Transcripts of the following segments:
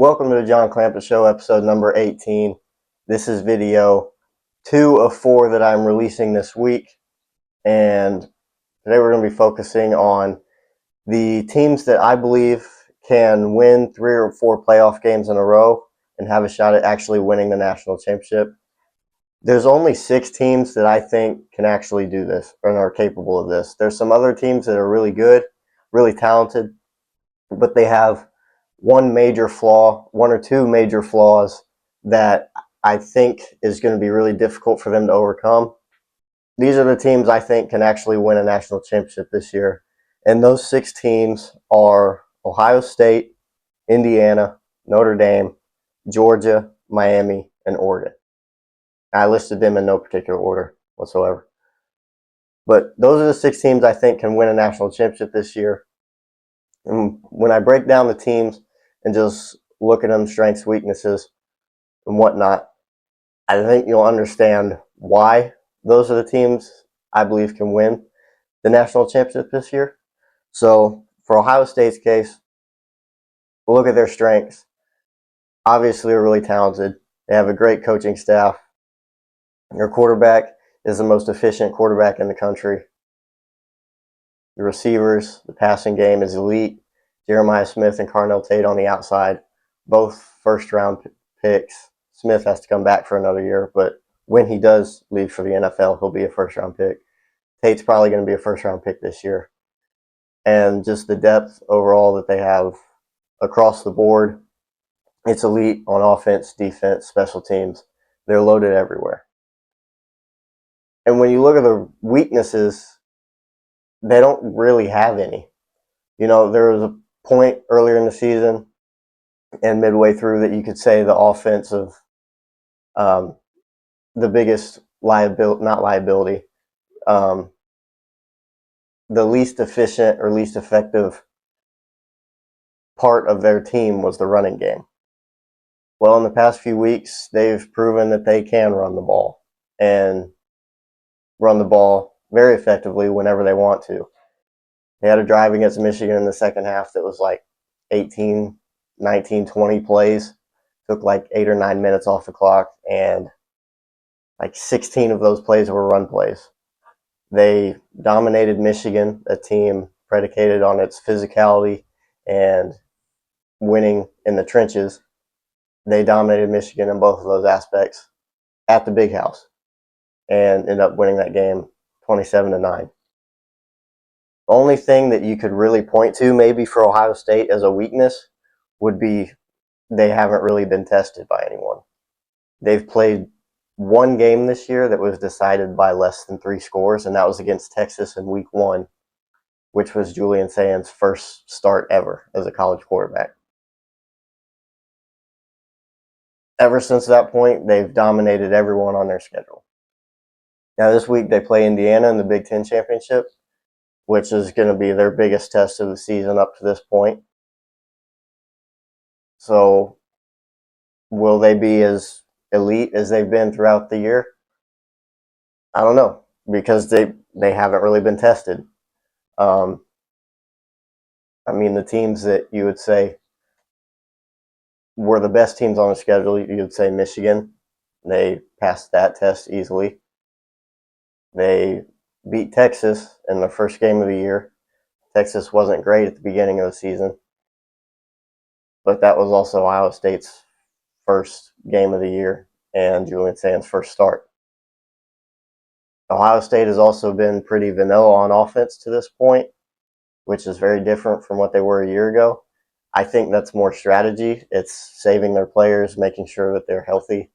Welcome to the John Clampett Show, episode number 18. This is video 2 of 4 that I'm releasing this week. And today we're going to be focusing on the teams that I believe can win 3 or 4 playoff games in a row and have a shot at actually winning the national championship. There's only 6 teams that I think can actually do this and are capable of this. There's some other teams that are really good, really talented, but they have one or two major flaws that I think is going to be really difficult for them to overcome. These are the teams I think can actually win a national championship this year. And those 6 teams are Ohio State, Indiana, Notre Dame, Georgia, Miami, and Oregon. I listed them in no particular order whatsoever. But those are the 6 teams I think can win a national championship this year. And when I break down the teams and just look at them, strengths, weaknesses, and whatnot, I think you'll understand why those are the teams I believe can win the national championship this year. So for Ohio State's case, we'll look at their strengths. Obviously, they're really talented. They have a great coaching staff. Their quarterback is the most efficient quarterback in the country. The receivers, the passing game is elite. Jeremiah Smith and Carnell Tate on the outside, both first-round picks. Smith has to come back for another year, but when he does leave for the NFL, he'll be a first-round pick. Tate's probably going to be a first-round pick this year. And just the depth overall that they have across the board, it's elite on offense, defense, special teams. They're loaded everywhere. And when you look at the weaknesses, they don't really have any. You know, there was a point earlier in the season and midway through that you could say the offense of the biggest liability, the least efficient or least effective part of their team was the running game. Well, in the past few weeks, they've proven that they can run the ball and run the ball very effectively whenever they want to. They had a drive against Michigan in the second half that was like 18, 19, 20 plays. Took like 8 or 9 minutes off the clock, and like 16 of those plays were run plays. They dominated Michigan, a team predicated on its physicality and winning in the trenches. They dominated Michigan in both of those aspects at the Big House and ended up winning that game 27-9. The only thing that you could really point to maybe for Ohio State as a weakness would be they haven't really been tested by anyone. They've played one game this year that was decided by less than 3 scores, and that was against Texas in week 1, which was Julian Saint's first start ever as a college quarterback. Ever since that point, they've dominated everyone on their schedule. Now this week they play Indiana in the Big Ten Championship, which is going to be their biggest test of the season up to this point. So, will they be as elite as they've been throughout the year? I don't know, because they haven't really been tested. I mean, the teams that you would say were the best teams on the schedule, you would say Michigan. They passed that test easily. They beat Texas in the first game of the year. Texas wasn't great at the beginning of the season, but that was also Ohio State's first game of the year and Julian Saint's first start. Ohio State has also been pretty vanilla on offense to this point, which is very different from what they were a year ago. I think that's more strategy. It's saving their players, making sure that they're healthy,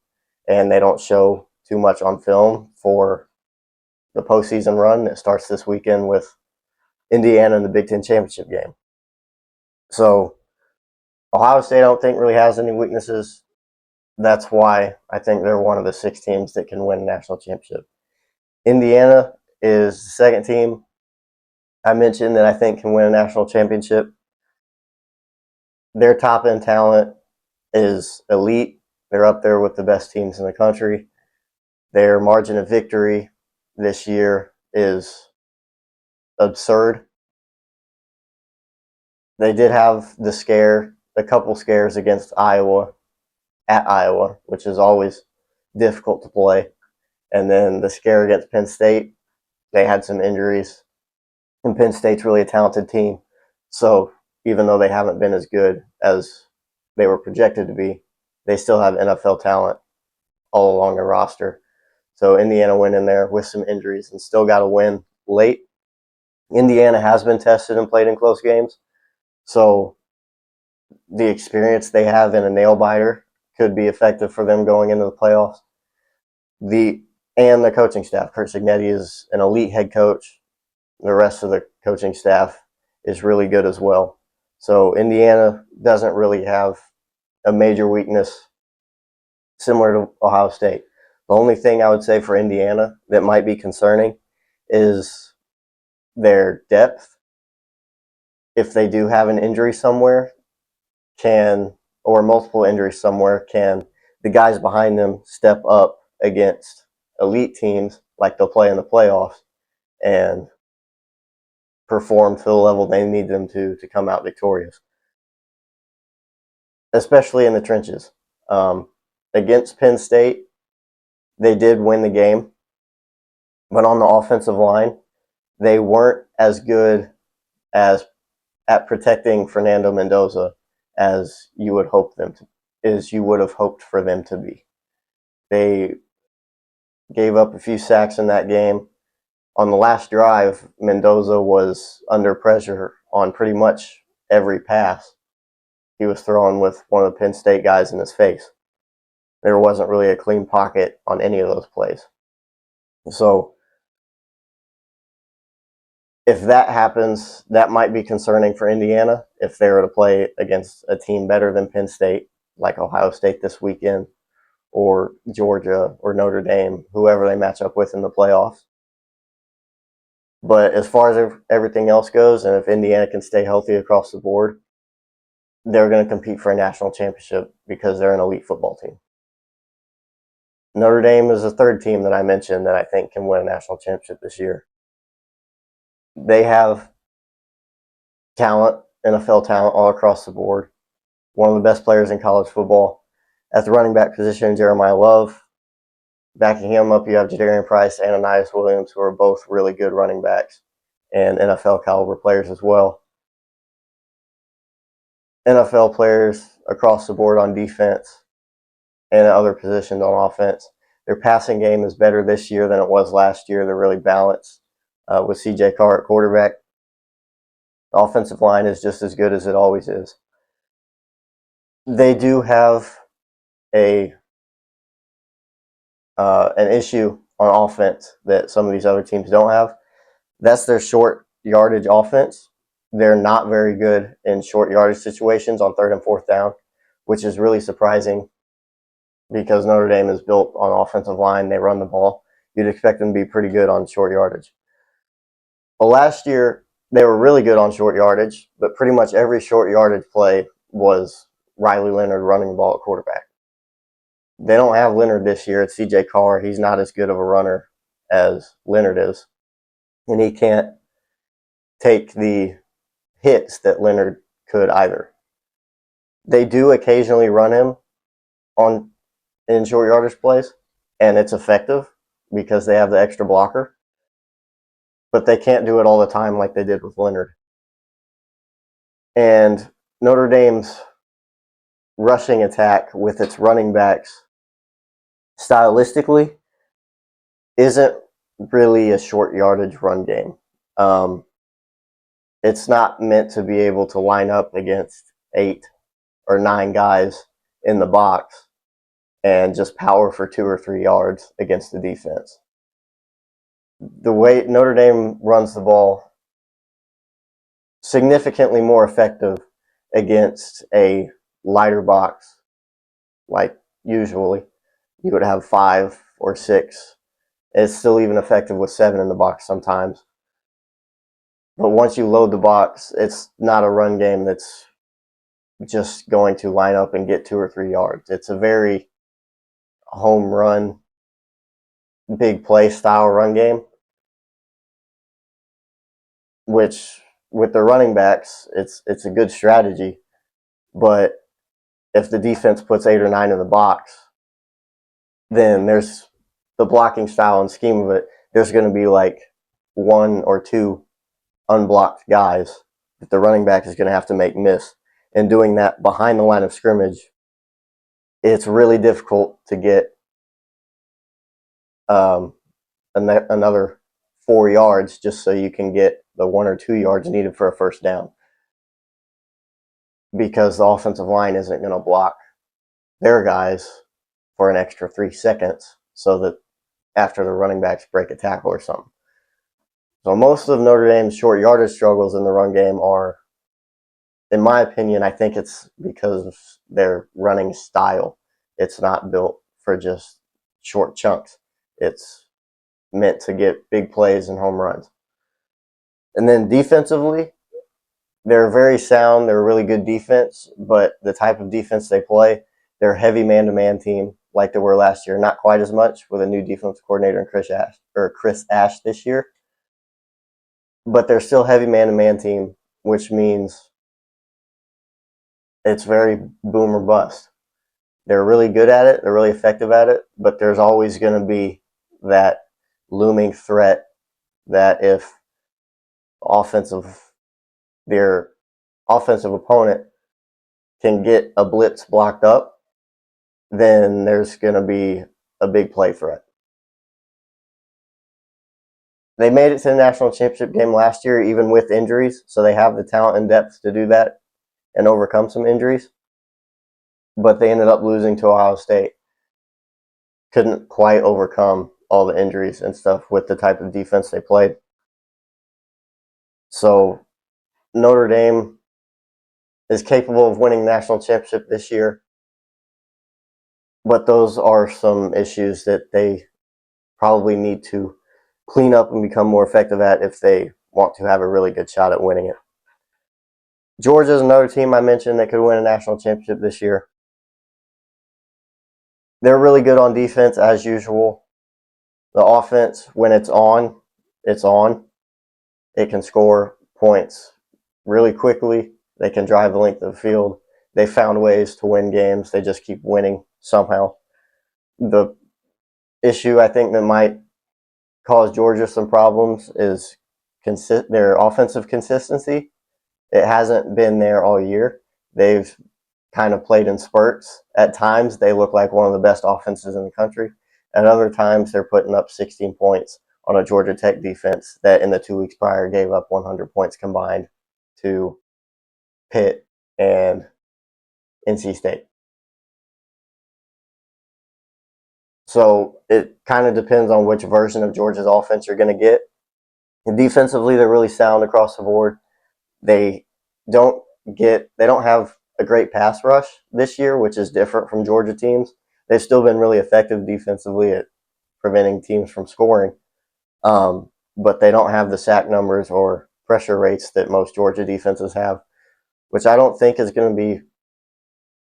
and they don't show too much on film for the postseason run that starts this weekend with Indiana in the Big Ten Championship game. So Ohio State, I don't think, really has any weaknesses. That's why I think they're one of the 6 teams that can win a national championship. Indiana is the second team I mentioned that I think can win a national championship. Their top-end talent is elite. They're up there with the best teams in the country. Their margin of victory this year is absurd. They did have the scare a couple scares against Iowa, at Iowa, which is always difficult to play. And then the scare against Penn State, they had some injuries. And Penn State's really a talented team. So even though they haven't been as good as they were projected to be, they still have NFL talent all along their roster. So Indiana went in there with some injuries and still got a win late. Indiana has been tested and played in close games. So the experience they have in a nail biter could be effective for them going into the playoffs. And the coaching staff. Curt Cignetti is an elite head coach. The rest of the coaching staff is really good as well. So Indiana doesn't really have a major weakness similar to Ohio State. The only thing I would say for Indiana that might be concerning is their depth. If they do have an injury somewhere, or multiple injuries somewhere, can the guys behind them step up against elite teams like they'll play in the playoffs and perform to the level they need them to come out victorious, especially in the trenches. Against Penn State, they did win the game, but on the offensive line, they weren't as good as at protecting Fernando Mendoza as you would have hoped for them to be. They gave up a few sacks in that game. On the last drive, Mendoza was under pressure on pretty much every pass he was throwing with one of the Penn State guys in his face. There wasn't really a clean pocket on any of those plays. So if that happens, that might be concerning for Indiana if they were to play against a team better than Penn State, like Ohio State this weekend, or Georgia, or Notre Dame, whoever they match up with in the playoffs. But as far as everything else goes, and if Indiana can stay healthy across the board, they're going to compete for a national championship because they're an elite football team. Notre Dame is the third team that I mentioned that I think can win a national championship this year. They have talent, NFL talent all across the board. One of the best players in college football. At the running back position, Jeremiah Love. Backing him up, you have Jadarian Price and Ananias Williams, who are both really good running backs and NFL caliber players as well. NFL players across the board on defense and other positions on offense. Their passing game is better this year than it was last year. They're really balanced with C.J. Carr at quarterback. The offensive line is just as good as it always is. They do have an issue on offense that some of these other teams don't have. That's their short yardage offense. They're not very good in short yardage situations on third and fourth down, which is really surprising because Notre Dame is built on offensive line. They run the ball. You'd expect them to be pretty good on short yardage. Well, last year, they were really good on short yardage, but pretty much every short yardage play was Riley Leonard running the ball at quarterback. They don't have Leonard this year. It's C.J. Carr. He's not as good of a runner as Leonard is, and he can't take the hits that Leonard could either. They do occasionally run him in short yardage plays, and it's effective because they have the extra blocker, but they can't do it all the time like they did with Leonard. And Notre Dame's rushing attack with its running backs stylistically isn't really a short yardage run game. It's not meant to be able to line up against 8 or 9 guys in the box and just power for 2 or 3 yards against the defense. The way Notre Dame runs the ball, significantly more effective against a lighter box, like usually you would have 5 or 6. It's still even effective with 7 in the box sometimes. But once you load the box, it's not a run game that's just going to line up and get 2 or 3 yards. It's a very home run, big play style run game, which with the running backs, it's a good strategy. But if the defense puts 8 or 9 in the box, then there's the blocking style and scheme of it. There's going to be like 1 or 2 unblocked guys that the running back is going to have to make miss. And doing that behind the line of scrimmage, it's really difficult to get another 4 yards just so you can get the 1 or 2 yards needed for a first down, because the offensive line isn't going to block their guys for an extra 3 seconds so that after the running backs break a tackle or something. So most of Notre Dame's short yardage struggles in the run game are, in my opinion, I think it's because of their running style. It's not built for just short chunks. It's meant to get big plays and home runs. And then defensively, they're very sound. They're a really good defense, but the type of defense they play, they're a heavy man-to-man team like they were last year. Not quite as much with a new defensive coordinator in Chris Ash this year, but they're still heavy man-to-man team, which means it's very boom or bust. They're really good at it. They're really effective at it, but there's always going to be that looming threat that if their offensive opponent can get a blitz blocked up, then there's going to be a big play threat. They made it to the national championship game last year, even with injuries, so they have the talent and depth to do that and overcome some injuries. But they ended up losing to Ohio State. Couldn't quite overcome all the injuries and stuff with the type of defense they played. So Notre Dame is capable of winning the national championship this year, but those are some issues that they probably need to clean up and become more effective at if they want to have a really good shot at winning it. Georgia is another team I mentioned that could win a national championship this year. They're really good on defense as usual. The offense, when it's on, it's on. It can score points really quickly. They can drive the length of the field. They found ways to win games. They just keep winning somehow. The issue I think that might cause Georgia some problems is their offensive consistency. It hasn't been there all year. They've kind of played in spurts. At times, they look like one of the best offenses in the country. At other times, they're putting up 16 points on a Georgia Tech defense that in the 2 weeks prior gave up 100 points combined to Pitt and NC State. So it kind of depends on which version of Georgia's offense you're going to get. And defensively, they're really sound across the board. They don't have a great pass rush this year, which is different from Georgia teams. They've still been really effective defensively at preventing teams from scoring, but they don't have the sack numbers or pressure rates that most Georgia defenses have, which I don't think is going to be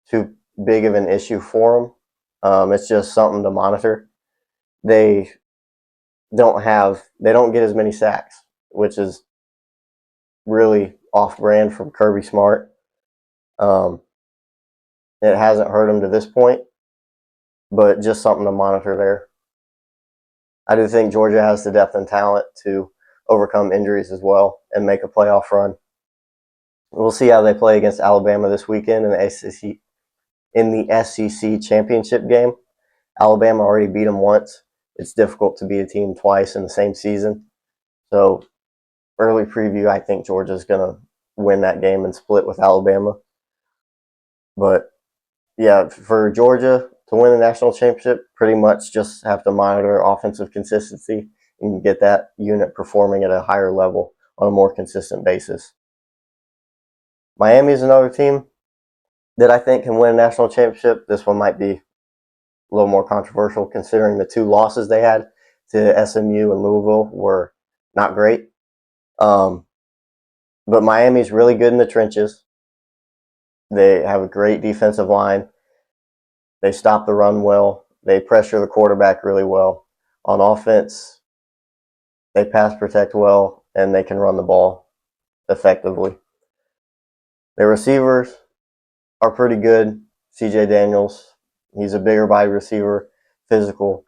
too big of an issue for them. It's just something to monitor. They don't get as many sacks, which is really off-brand from Kirby Smart. It hasn't hurt them to this point, but just something to monitor there. I do think Georgia has the depth and talent to overcome injuries as well and make a playoff run. We'll see how they play against Alabama this weekend in the SEC championship game. Alabama already beat them once. It's difficult to beat a team twice in the same season. So, early preview, I think Georgia's going to win that game and split with Alabama. But, yeah, for Georgia to win the national championship, pretty much just have to monitor offensive consistency and get that unit performing at a higher level on a more consistent basis. Miami is another team that I think can win a national championship. This one might be a little more controversial considering the 2 losses they had to SMU and Louisville were not great. But Miami's really good in the trenches. They have a great defensive line. They stop the run well. They pressure the quarterback really well. On offense, they pass protect well, and they can run the ball effectively. Their receivers, are pretty good. CJ Daniels, he's a bigger body receiver, physical.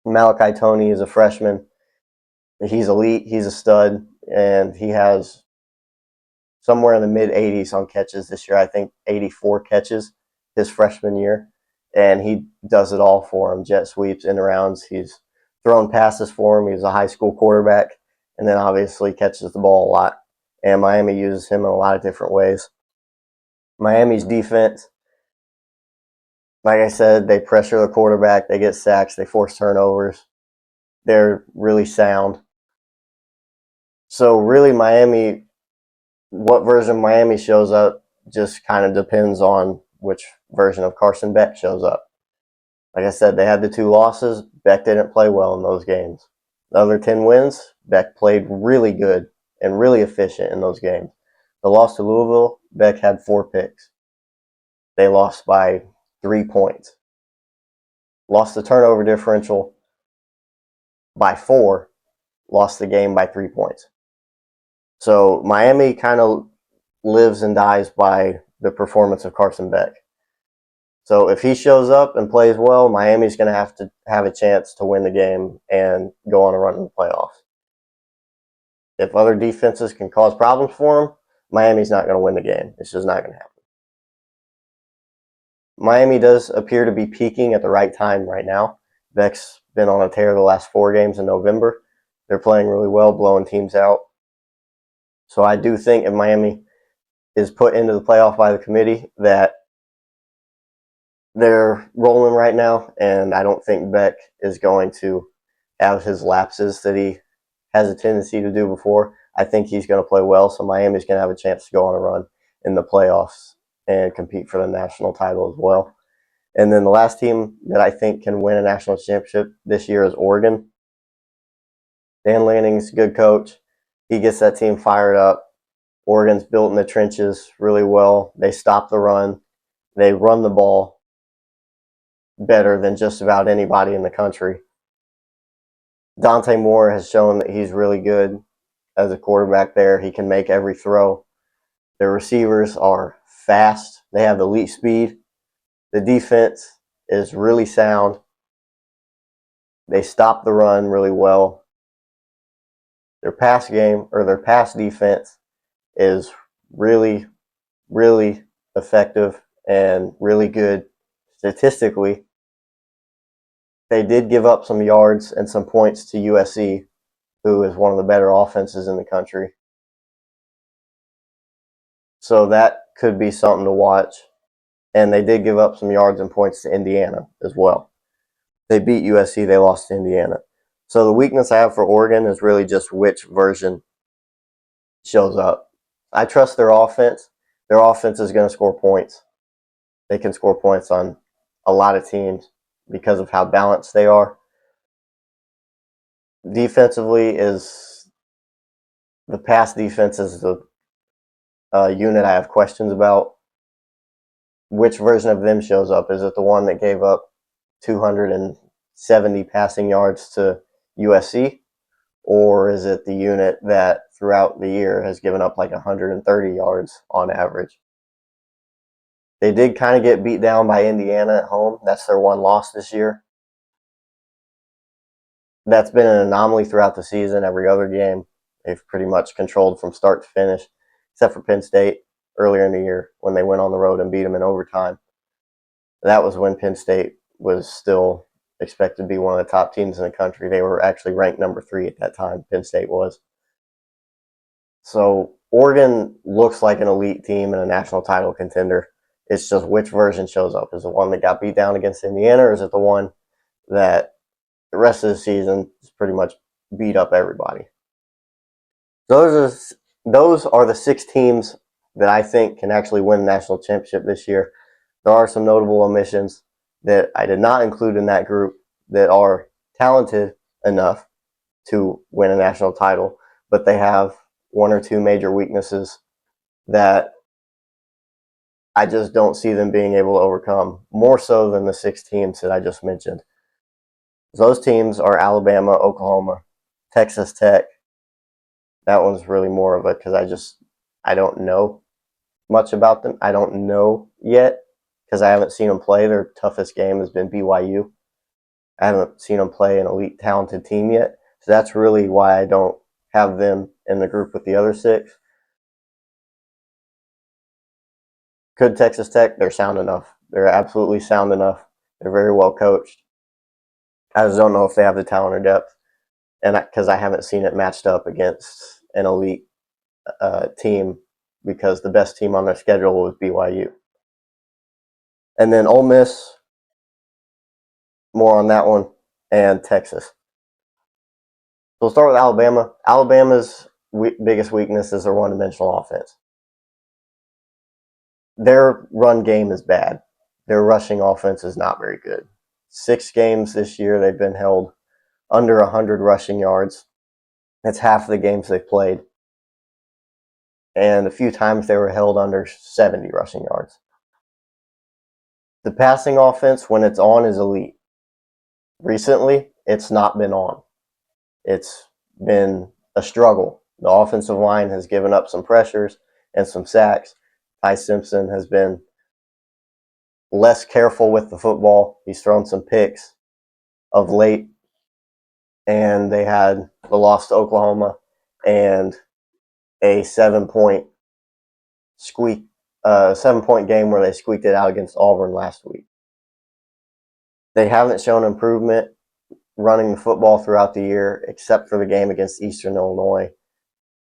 Malachi Tony is a freshman. He's elite. He's a stud, and he has somewhere in the mid 80s on catches this year. I think 84 catches his freshman year, and he does it all for him. Jet sweeps, in rounds. He's thrown passes for him. He's a high school quarterback, and then obviously catches the ball a lot. And Miami uses him in a lot of different ways. Miami's defense, like I said, they pressure the quarterback. They get sacks. They force turnovers. They're really sound. So really, Miami, what version of Miami shows up just kind of depends on which version of Carson Beck shows up. Like I said, they had the 2 losses. Beck didn't play well in those games. The other 10 wins, Beck played really good and really efficient in those games. The loss to Louisville, Beck had 4 picks. They lost by 3 points. Lost the turnover differential by 4, lost the game by 3 points. So Miami kind of lives and dies by the performance of Carson Beck. So if he shows up and plays well, Miami's going to have a chance to win the game and go on a run in the playoffs. If other defenses can cause problems for him, Miami's not going to win the game. It's just not going to happen. Miami does appear to be peaking at the right time right now. Beck's been on a tear the last 4 games in November. They're playing really well, blowing teams out. So I do think if Miami is put into the playoff by the committee, that they're rolling right now, and I don't think Beck is going to have his lapses that he has a tendency to do before. I think he's going to play well, so Miami's going to have a chance to go on a run in the playoffs and compete for the national title as well. And then the last team that I think can win a national championship this year is Oregon. Dan Lanning's a good coach. He gets that team fired up. Oregon's built in the trenches really well. They stop the run. They run the ball better than just about anybody in the country. Dante Moore has shown that he's really good as a quarterback there. He can make every throw. Their receivers are fast. They have elite speed. The defense is really sound. They stop the run really well. Their pass game, or their pass defense, is really, really effective and really good statistically. They did give up some yards and some points to USC, who is one of the better offenses in the country. So that could be something to watch. And they did give up some yards and points to Indiana as well. They beat USC, they lost to Indiana. So the weakness I have for Oregon is really just which version shows up. I trust their offense. Their offense is going to score points. They can score points on a lot of teams because of how balanced they are. Defensively, is the pass defense is the unit I have questions about. Which version of them shows up? Is it the one that gave up 270 passing yards to USC? Or is it the unit that throughout the year has given up like 130 yards on average? They did kind of get beat down by Indiana at home. That's their one loss this year. That's been an anomaly throughout the season. Every other game, they've pretty much controlled from start to finish, except for Penn State earlier in the year when they went on the road and beat them in overtime. That was when Penn State was still expected to be one of the top teams in the country. They were actually ranked number 3 at that time, Penn State was. So Oregon looks like an elite team and a national title contender. It's just which version shows up. Is it the one that got beat down against Indiana, or is it the one that the rest of the season is pretty much beat up everybody? Those are the 6 teams that I think can actually win a national championship this year. There are some notable omissions that I did not include in that group that are talented enough to win a national title, but they have 1 or 2 major weaknesses that I just don't see them being able to overcome, more so than the 6 teams that I just mentioned. Those teams are Alabama, Oklahoma, Texas Tech. That one's really more of a, because I don't know. much about them. I don't know yet because I haven't seen them play. Their toughest game has been BYU. I haven't seen them play an elite talented team yet. So that's really why I don't have them in the group with the other 6. Could Texas Tech? They're sound enough. They're absolutely sound enough. They're very well coached. I just don't know if they have the talent or depth, and because I haven't seen it matched up against an elite team, because the best team on their schedule was BYU. And then Ole Miss, more on that one, and Texas. So we'll start with Alabama. Alabama's biggest weakness is their one-dimensional offense. Their run game is bad. Their rushing offense is not very good. 6 games this year, they've been held under 100 rushing yards. That's half the games they've played. And a few times they were held under 70 rushing yards. The passing offense, when it's on, is elite. Recently, it's not been on. It's been a struggle. The offensive line has given up some pressures and some sacks. Ty Simpson has been less careful with the football. He's thrown some picks of late. And they had the loss to Oklahoma and a 7-point game where they squeaked it out against Auburn last week. They haven't shown improvement running the football throughout the year, except for the game against Eastern Illinois,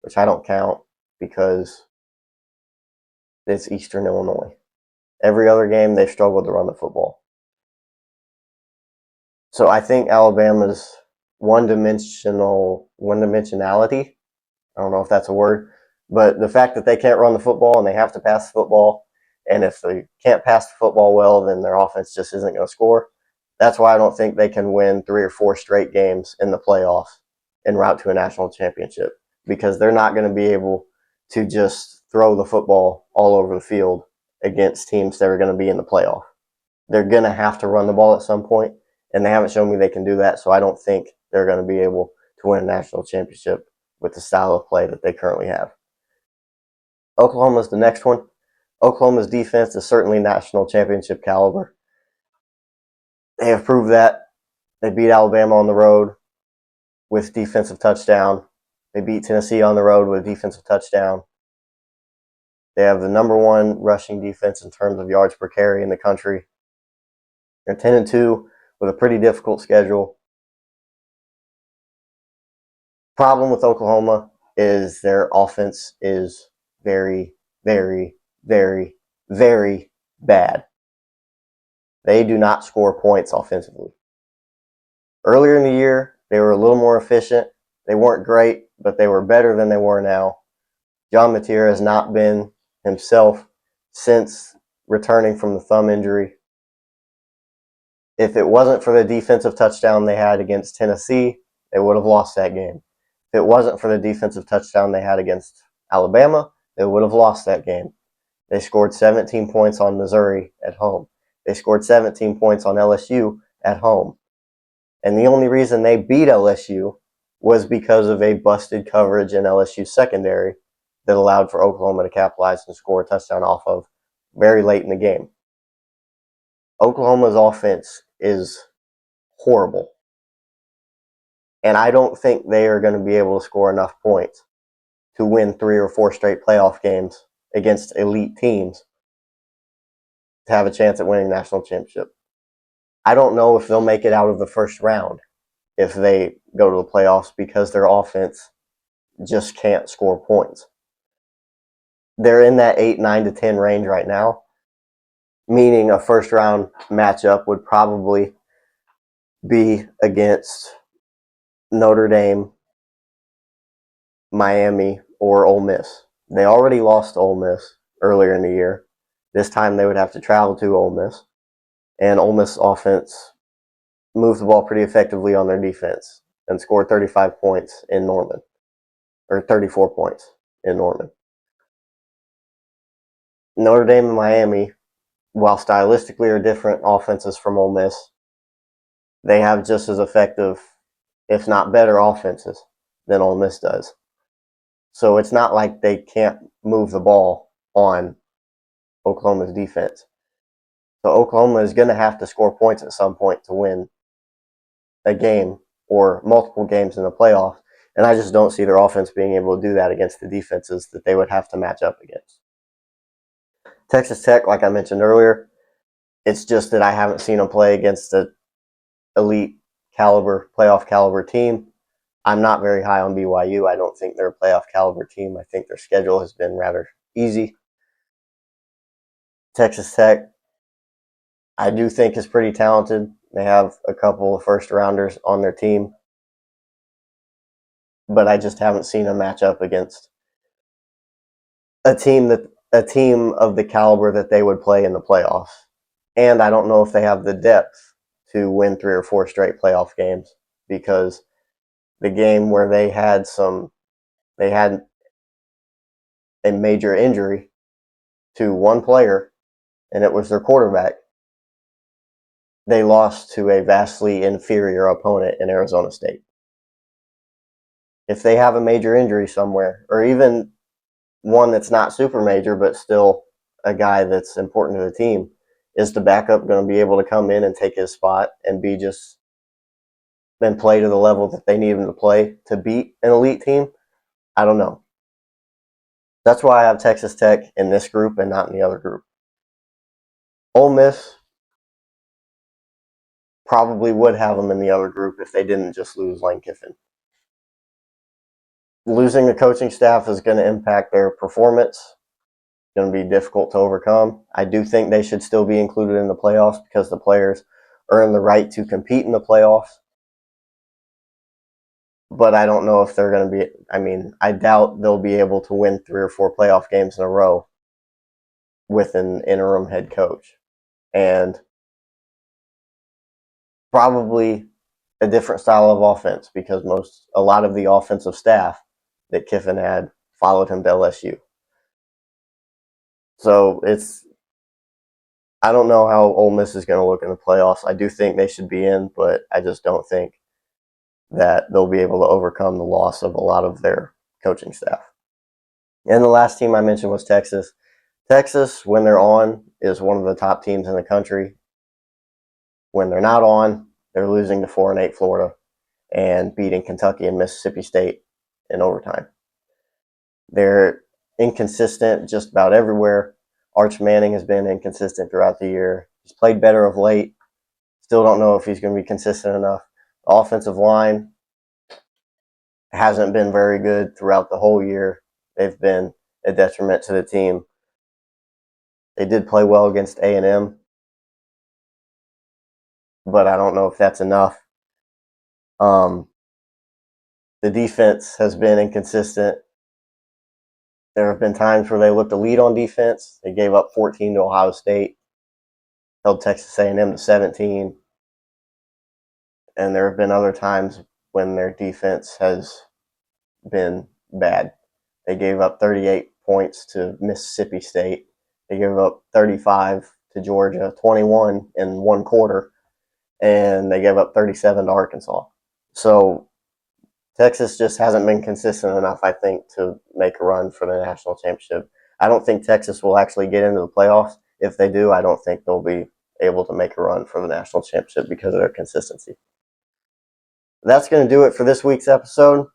which I don't count because it's Eastern Illinois. Every other game, they've struggled to run the football. So I think Alabama's one-dimensionality, I don't know if that's a word, but the fact that they can't run the football and they have to pass the football, and if they can't pass the football well, then their offense just isn't going to score. That's why I don't think they can win 3 or 4 straight games in the playoffs en route to a national championship, because they're not going to be able to just throw the football all over the field against teams that are going to be in the playoff. They're going to have to run the ball at some point, and they haven't shown me they can do that, so I don't think they're going to be able to win a national championship with the style of play that they currently have. Oklahoma's the next one. Oklahoma's defense is certainly national championship caliber. They have proved that. They beat Alabama on the road with defensive touchdown. They beat Tennessee on the road with a defensive touchdown. They have the number 1 rushing defense in terms of yards per carry in the country. They're 10-2 with a pretty difficult schedule. Problem with Oklahoma is their offense is very, very, very, very bad. They do not score points offensively. Earlier in the year, they were a little more efficient. They weren't great, but they were better than they were now. John Mateer has not been himself since returning from the thumb injury. If it wasn't for the defensive touchdown they had against Tennessee, they would have lost that game. If it wasn't for the defensive touchdown they had against Alabama, they would have lost that game. They scored 17 points on Missouri at home. They scored 17 points on LSU at home. And the only reason they beat LSU was because of a busted coverage in LSU's secondary that allowed for Oklahoma to capitalize and score a touchdown off of very late in the game. Oklahoma's offense is horrible. And I don't think they are going to be able to score enough points to win 3 or 4 straight playoff games against elite teams to have a chance at winning a national championship. I don't know if they'll make it out of the first round if they go to the playoffs, because their offense just can't score points. They're in that 8, 9 to 10 range right now, meaning a first round matchup would probably be against Notre Dame, Miami, or Ole Miss. They already lost to Ole Miss earlier in the year. This time they would have to travel to Ole Miss, and Ole Miss offense moved the ball pretty effectively on their defense and scored 35 points in Norman, or 34 points in Norman. Notre Dame and Miami, while stylistically are different offenses from Ole Miss, they have just as effective, if not better, offenses than Ole Miss does. So it's not like they can't move the ball on Oklahoma's defense. So Oklahoma is going to have to score points at some point to win a game or multiple games in the playoffs. And I just don't see their offense being able to do that against the defenses that they would have to match up against. Texas Tech, like I mentioned earlier, it's just that I haven't seen them play against an elite caliber, playoff caliber team. I'm not very high on BYU. I don't think they're a playoff caliber team. I think their schedule has been rather easy. Texas Tech, I do think is pretty talented. They have a couple of first rounders on their team, but I just haven't seen them match up against a team of the caliber that they would play in the playoffs. And I don't know if they have the depth to win 3 or 4 straight playoff games, because the game where they had a major injury to one player, and it was their quarterback. They lost to a vastly inferior opponent in Arizona State. If they have a major injury somewhere, or even one that's not super major but still a guy that's important to the team, is the backup going to be able to come in and take his spot and play to the level that they need him to play to beat an elite team? I don't know. That's why I have Texas Tech in this group and not in the other group. Ole Miss probably would have them in the other group if they didn't just lose Lane Kiffin. Losing the coaching staff is going to impact their performance. It's going to be difficult to overcome. I do think they should still be included in the playoffs because the players earn the right to compete in the playoffs. But I don't know if they're going to be, I doubt they'll be able to win 3 or 4 playoff games in a row with an interim head coach. And probably a different style of offense, because a lot of the offensive staff that Kiffin had followed him to LSU. So I don't know how Ole Miss is going to look in the playoffs. I do think they should be in, but I just don't think that they'll be able to overcome the loss of a lot of their coaching staff. And the last team I mentioned was Texas. Texas, when they're on, is one of the top teams in the country. When they're not on, they're losing to 4-8 Florida and beating Kentucky and Mississippi State in overtime. They're inconsistent just about everywhere. Arch Manning has been inconsistent throughout the year. He's played better of late. Still don't know if he's going to be consistent enough. The offensive line hasn't been very good throughout the whole year. They've been a detriment to the team. They did play well against A&M, but I don't know if that's enough. The defense has been inconsistent. There have been times where they looked a lead on defense. They gave up 14 to Ohio State, held Texas A&M to 17. And there have been other times when their defense has been bad. They gave up 38 points to Mississippi State. They gave up 35 to Georgia, 21 in one quarter, and they gave up 37 to Arkansas. So Texas just hasn't been consistent enough, I think, to make a run for the national championship. I don't think Texas will actually get into the playoffs. If they do, I don't think they'll be able to make a run for the national championship because of their consistency. That's going to do it for this week's episode.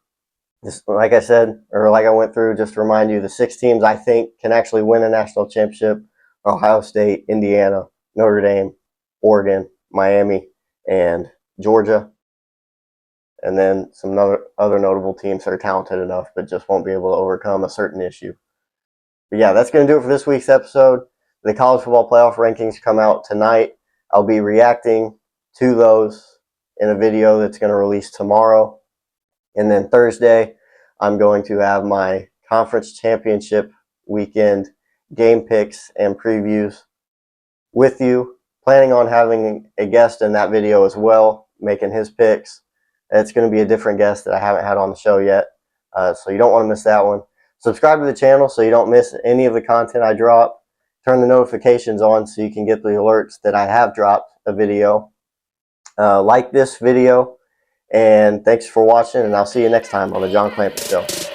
Just like I said, or like I went through, just to remind you, the 6 teams I think can actually win a national championship are Ohio State, Indiana, Notre Dame, Oregon, Miami, and Georgia. And then some other notable teams that are talented enough but just won't be able to overcome a certain issue. But yeah, that's going to do it for this week's episode. The college football playoff rankings come out tonight. I'll be reacting to those in a video that's going to release tomorrow. And then Thursday, I'm going to have my conference championship weekend game picks and previews with you. Planning on having a guest in that video as well, making his picks. It's going to be a different guest that I haven't had on the show yet, so you don't want to miss that one. Subscribe to the channel so you don't miss any of the content I drop. Turn the notifications on so you can get the alerts that I have dropped a video. Like this video, and thanks for watching, and I'll see you next time on The John Clamper Show.